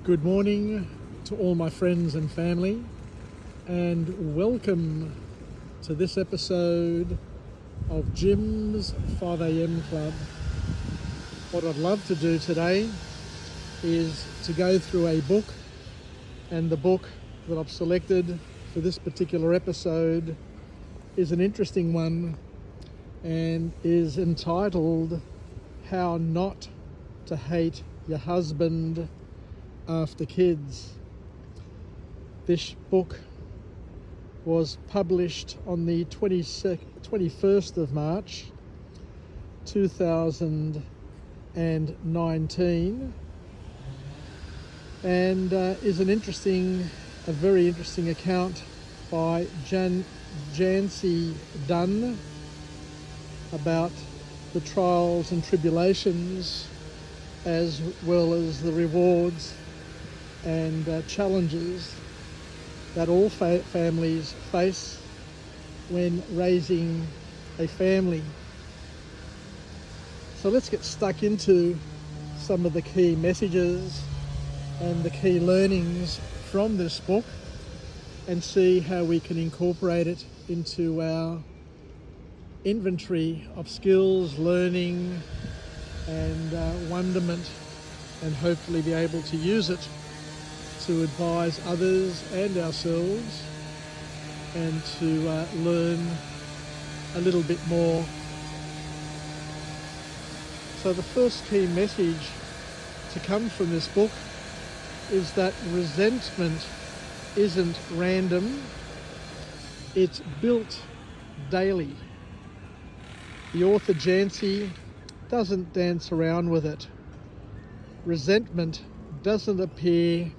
Good morning to all my friends and family, and welcome to this episode of Jim's 5am Club. What I'd love to do today is to go through a book, and the book that I've selected for this particular episode is an interesting one and is entitled How Not to Hate Your Husband After Kids. This book was published on the 21st of March 2019 and is a very interesting account by Jancee Dunn about the trials and tribulations as well as the rewards and challenges that all families face when raising a family. So let's get stuck into some of the key messages and the key learnings from this book and see how we can incorporate it into our inventory of skills, learning and wonderment, and hopefully be able to use it to advise others and ourselves and to learn a little bit more. So the first key message to come from this book is that resentment isn't random, it's built daily. The author Jancee doesn't dance around with it. Resentment doesn't appear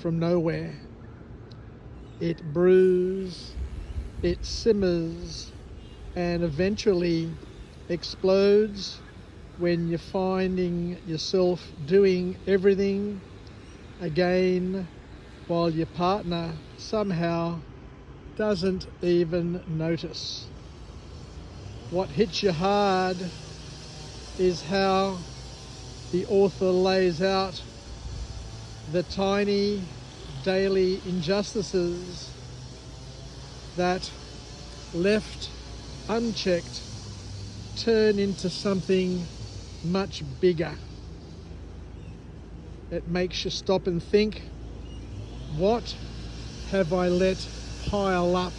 from nowhere. It brews, it simmers, and eventually explodes when you're finding yourself doing everything again while your partner somehow doesn't even notice. What hits you hard is how the author lays out the tiny daily injustices that, left unchecked, turn into something much bigger. It makes you stop and think, what have I let pile up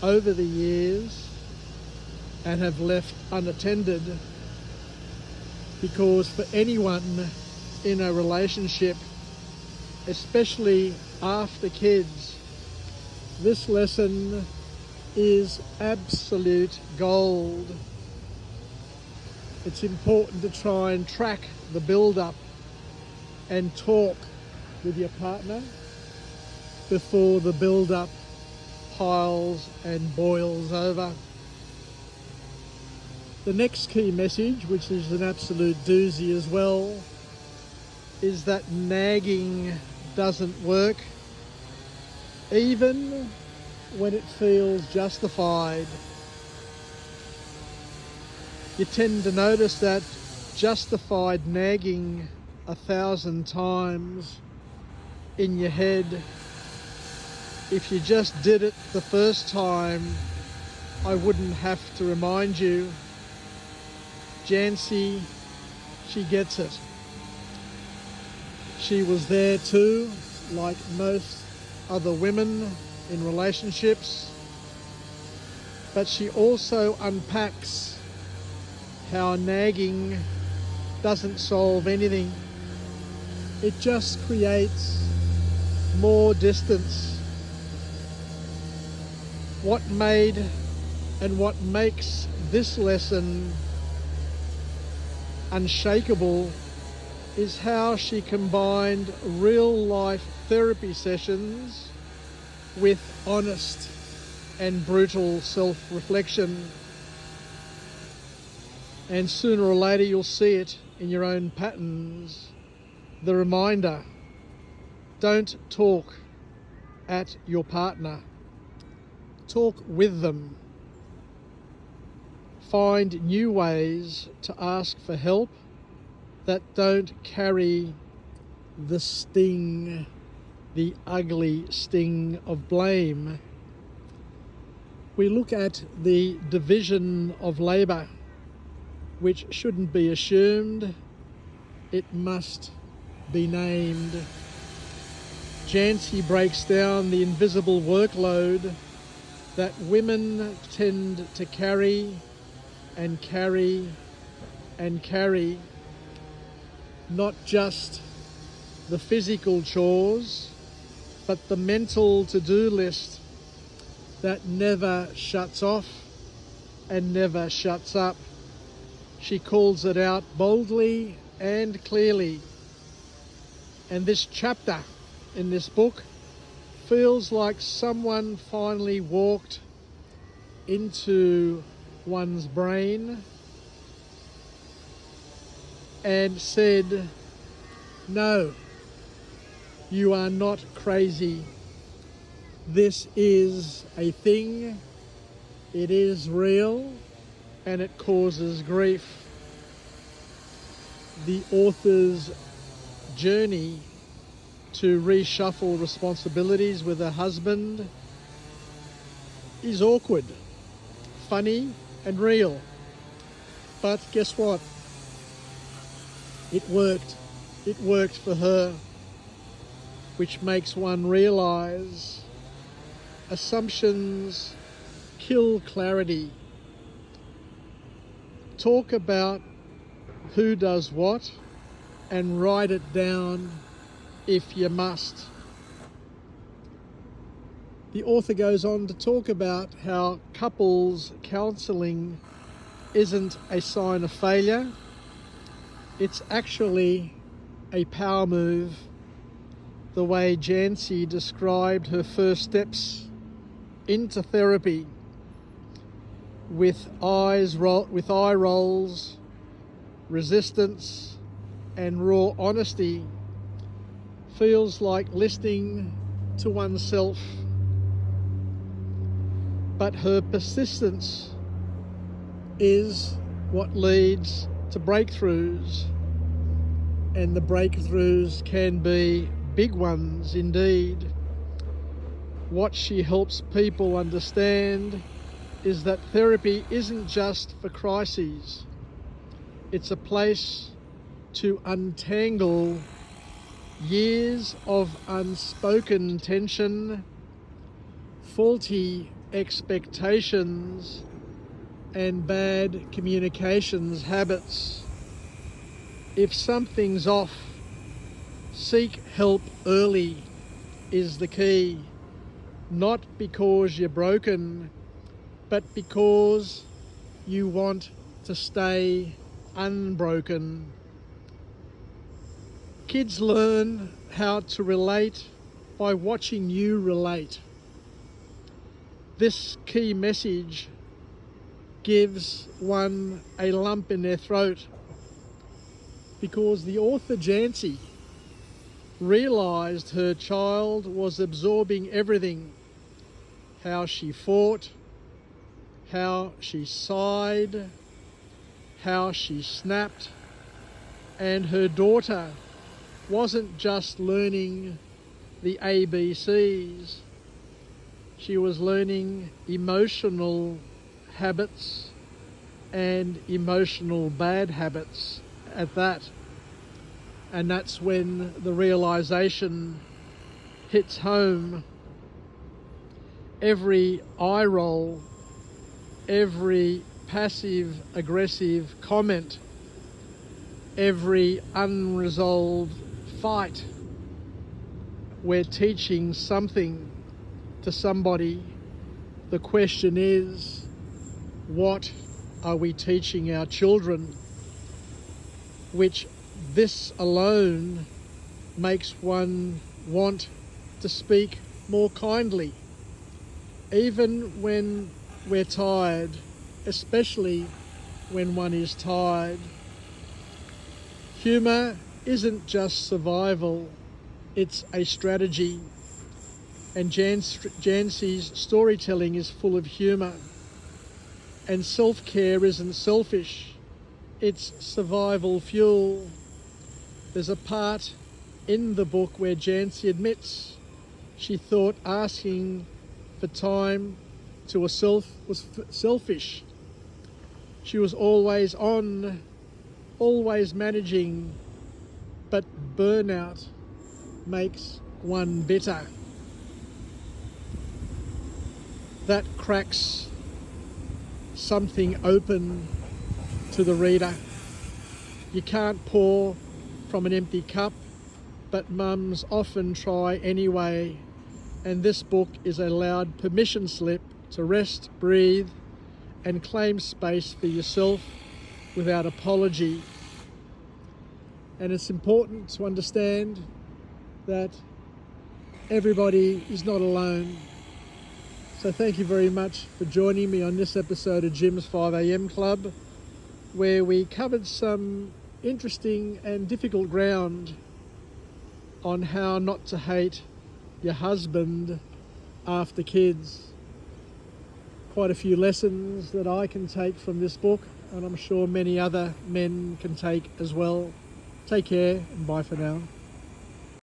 over the years and have left unattended? Because for anyone in a relationship, especially after kids, this lesson is absolute gold. It's important to try and track the build-up and talk with your partner before the build-up piles and boils over. The next key message, which is an absolute doozy as well, is that nagging doesn't work, even when it feels justified. You tend to notice that justified nagging 1,000 times in your head. If you just did it the first time, I wouldn't have to remind you. Jancee, she gets it. She was there too, like most other women in relationships, but she also unpacks how nagging doesn't solve anything. It just creates more distance. What made and what makes this lesson unshakable is how she combined real-life therapy sessions with honest and brutal self-reflection. And sooner or later you'll see it in your own patterns. The reminder, don't talk at your partner. Talk with them. Find new ways to ask for help that don't carry the sting, the ugly sting of blame. We look at the division of labour, which shouldn't be assumed, it must be named. Jancee breaks down the invisible workload that women tend to carry and carry and carry, not just the physical chores, but the mental to-do list that never shuts off and never shuts up. She calls it out boldly and clearly. And this chapter in this book feels like someone finally walked into one's brain and said, "No, you are not crazy. This is a thing, it is real, and it causes grief." The author's journey to reshuffle responsibilities with her husband is awkward, funny, and real. But guess what? It worked. It worked for her, which makes one realise assumptions kill clarity. Talk about who does what and write it down if you must. The author goes on to talk about how couples counselling isn't a sign of failure. It's actually a power move. The way Jancee described her first steps into therapy with eye rolls, resistance, and raw honesty feels like listening to oneself. But her persistence is what leads to breakthroughs, and the breakthroughs can be big ones indeed. What she helps people understand is that therapy isn't just for crises. It's a place to untangle years of unspoken tension, faulty expectations, and bad communications habits. If something's off, seek help early is the key. Not because you're broken, but because you want to stay unbroken. Kids learn how to relate by watching you relate. This key message gives one a lump in their throat because the author Jancee realised her child was absorbing everything. How she fought, how she sighed, how she snapped, and her daughter wasn't just learning the ABCs, she was learning emotional habits and emotional bad habits at that. And that's when the realisation hits home. Every eye roll, every passive-aggressive comment, every unresolved fight, we're teaching something to somebody. The question is, what are we teaching our children? Which this alone makes one want to speak more kindly. Even when we're tired, especially when one is tired. Humour isn't just survival, it's a strategy. And Jancee's storytelling is full of humour. And self-care isn't selfish, it's survival fuel. There's a part in the book where Jancee admits she thought asking for time to herself was selfish. She was always on, always managing, but burnout makes one bitter. That cracks something open to the reader. You can't pour from an empty cup, but mums often try anyway, and this book is a loud permission slip to rest, breathe, and claim space for yourself without apology. And it's important to understand that everybody is not alone. So thank you very much for joining me on this episode of Jim's 5am Club, where we covered some interesting and difficult ground on how not to hate your husband after kids. Quite a few lessons that I can take from this book, and I'm sure many other men can take as well. Take care and bye for now.